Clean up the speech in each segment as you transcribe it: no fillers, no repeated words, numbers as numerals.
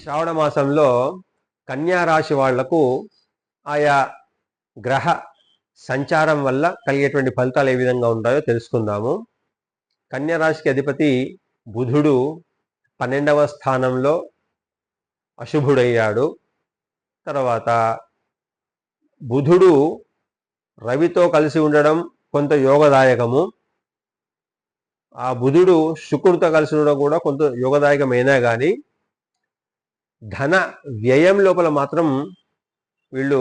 శ్రావణ మాసంలో కన్యా రాశి వాళ్లకు ఆయా గ్రహ సంచారం వల్ల కలిగేటువంటి ఫలితాలు ఏ విధంగా ఉంటాయో తెలుసుకుందాము. కన్యా రాశికి అధిపతి బుధుడు 12వ స్థానంలో అశుభుడయ్యాడు. తర్వాత బుధుడు రవితో కలిసి ఉండడం కొంత యోగదాయకము. ఆ బుధుడు శుక్రుడితో కలిసి ఉండడం కూడా కొంత యోగదాయకమైనా కానీ ధన వ్యయం లోపల మాత్రం వీళ్ళు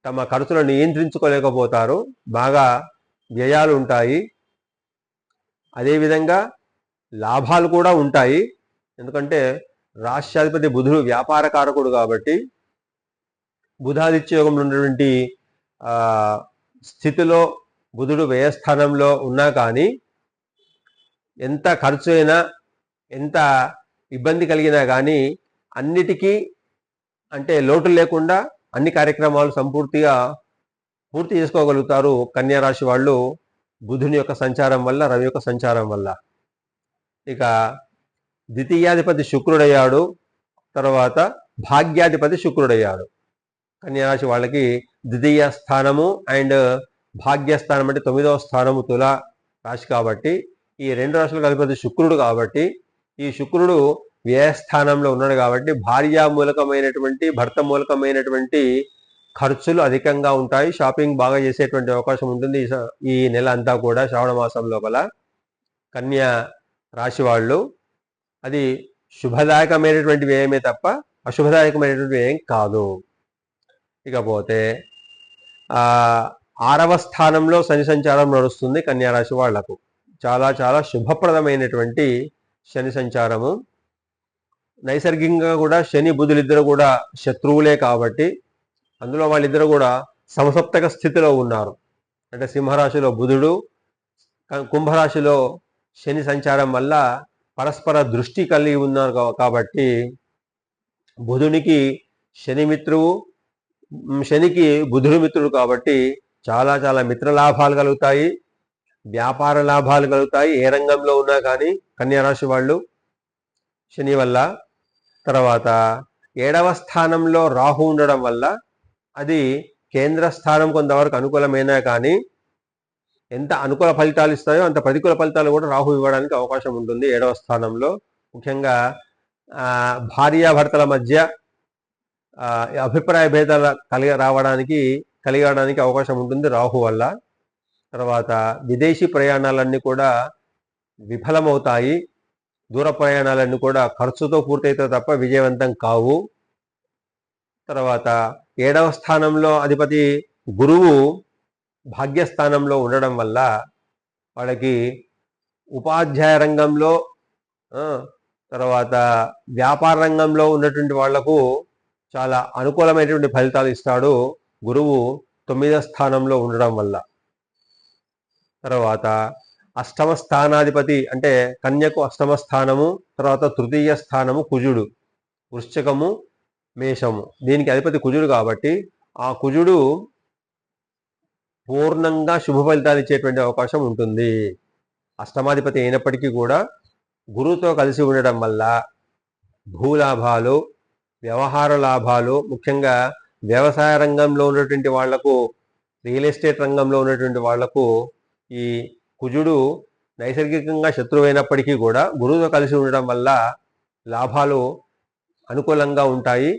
తమ ఖర్చులను నియంత్రించుకోలేకపోతారు. బాగా వ్యయాలు ఉంటాయి. అదేవిధంగా లాభాలు కూడా ఉంటాయి. ఎందుకంటే రాష్ట్రాధిపతి బుధుడు వ్యాపార కారకుడు కాబట్టి బుధాదిత్య యోగంలో ఉన్నటువంటి స్థితిలో బుధుడు వ్యయస్థానంలో ఉన్నా కానీ ఎంత ఖర్చు అయినా ఎంత ఇబ్బంది కలిగినా కానీ అన్నిటికీ అంటే లోటు లేకుండా అన్ని కార్యక్రమాలు పూర్తి చేసుకోగలుగుతారు కన్యా రాశి వాళ్ళు బుధుని యొక్క సంచారం వల్ల, రవి యొక్క సంచారం వల్ల. ఇక ద్వితీయాధిపతి శుక్రుడయ్యాడు, తర్వాత భాగ్యాధిపతి శుక్రుడయ్యాడు. కన్యా రాశి వాళ్ళకి ద్వితీయ స్థానము అండ్ భాగ్యస్థానం అంటే 9వ స్థానము తుల రాశి కాబట్టి ఈ రెండు రాశులకు అధిపతి శుక్రుడు కాబట్టి ఈ శుక్రుడు వ్యయస్థానంలో ఉన్నాడు కాబట్టి భార్య మూలకమైనటువంటి భర్త మూలకమైనటువంటి ఖర్చులు అధికంగా ఉంటాయి. షాపింగ్ బాగా చేసేటువంటి అవకాశం ఉంటుంది ఈ నెల అంతా కూడా. శ్రావణ మాసం లోపల కన్యా రాశి వాళ్ళు అది శుభదాయకమైనటువంటి వ్యయమే తప్ప అశుభదాయకమైనటువంటి వ్యయం కాదు. ఇకపోతే 6వ స్థానంలో శని సంచారం నడుస్తుంది కన్యా రాశి వాళ్లకు. చాలా చాలా శుభప్రదమైనటువంటి శని సంచారము. నైసర్గికంగా కూడా శని బుధులిద్దరు కూడా శత్రువులే కాబట్టి అందులో వాళ్ళిద్దరు కూడా సమసప్తక స్థితిలో ఉన్నారు. అంటే సింహరాశిలో బుధుడు, కుంభరాశిలో శని సంచారం వల్ల పరస్పర దృష్టి కలిగి ఉన్నారు కాబట్టి బుధునికి శని మిత్రువు, శనికి బుధుడు మిత్రుడు కాబట్టి చాలా చాలా మిత్ర లాభాలు కలుగుతాయి, వ్యాపార లాభాలు కలుగుతాయి ఏ రంగంలో ఉన్నా కానీ కన్యా రాశి వాళ్ళు శని వల్ల. తర్వాత 7వ స్థానంలో రాహు ఉండడం వల్ల అది కేంద్ర స్థానం కొంతవరకు అనుకూలమైనా కానీ ఎంత అనుకూల ఫలితాలు ఇస్తాయో అంత ప్రతికూల ఫలితాలు కూడా రాహు ఇవ్వడానికి అవకాశం ఉంటుంది 7వ స్థానంలో. ముఖ్యంగా భార్యాభర్తల మధ్య అభిప్రాయ భేదాలు కలిగడానికి అవకాశం ఉంటుంది రాహు వల్ల. తర్వాత విదేశీ ప్రయాణాలన్నీ కూడా విఫలమవుతాయి. దూర ప్రయాణాలన్నీ కూడా ఖర్చుతో పూర్తయితే తప్ప విజయవంతం కావు. తర్వాత 7వ స్థానంలో అధిపతి గురువు భాగ్యస్థానంలో ఉండడం వల్ల వాళ్ళకి ఉపాధ్యాయ రంగంలో తర్వాత వ్యాపార రంగంలో ఉన్నటువంటి వాళ్లకు చాలా అనుకూలమైనటువంటి ఫలితాలు ఇస్తాడు గురువు 9వ స్థానంలో ఉండడం వల్ల. తర్వాత 8వ స్థానాధిపతి అంటే కన్యకు 8వ స్థానము, తర్వాత తృతీయ స్థానము కుజుడు, వృశ్చికము, మేషము. దీనికి అధిపతి కుజుడు కాబట్టి ఆ కుజుడు పూర్ణంగా శుభ ఫలితాలు ఇచ్చేటువంటి అవకాశం ఉంటుంది. అష్టమాధిపతి అయినప్పటికీ కూడా గురువుతో కలిసి ఉండడం వల్ల భూలాభాలు, వ్యవహార లాభాలు, ముఖ్యంగా వ్యవసాయ రంగంలో ఉన్నటువంటి వాళ్లకు, రియల్ ఎస్టేట్ రంగంలో ఉన్నటువంటి వాళ్లకు ఈ కుజుడు నైసర్గికంగా శత్రువైనప్పటికీ కూడా గురువుతో కలిసి ఉండడం వల్ల లాభాలు అనుకూలంగా ఉంటాయి,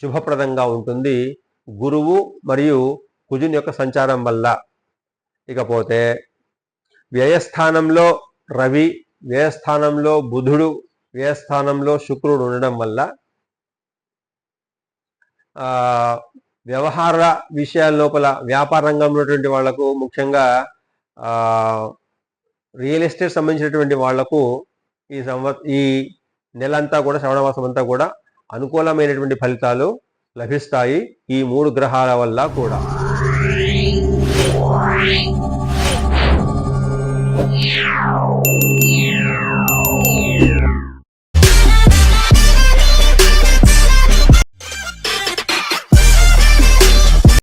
శుభప్రదంగా ఉంటుంది గురువు మరియు కుజుని యొక్క సంచారం వల్ల. ఇకపోతే వ్యయస్థానంలో రవి, వ్యయస్థానంలో బుధుడు, వ్యయస్థానంలో శుక్రుడు ఉండడం వల్ల వ్యవహార విషయాల లోపల వ్యాపార రంగంలో ఉన్నటువంటి వాళ్లకు, ముఖ్యంగా రియల్ ఎస్టేట్ సంబంధించినటువంటి వాళ్లకు ఈ నెలంతా కూడా, శ్రవణ మాసం అంతా కూడా అనుకూలమైనటువంటి ఫలితాలు లభిస్తాయి ఈ 3 గ్రహాల వల్ల కూడా. Yeah.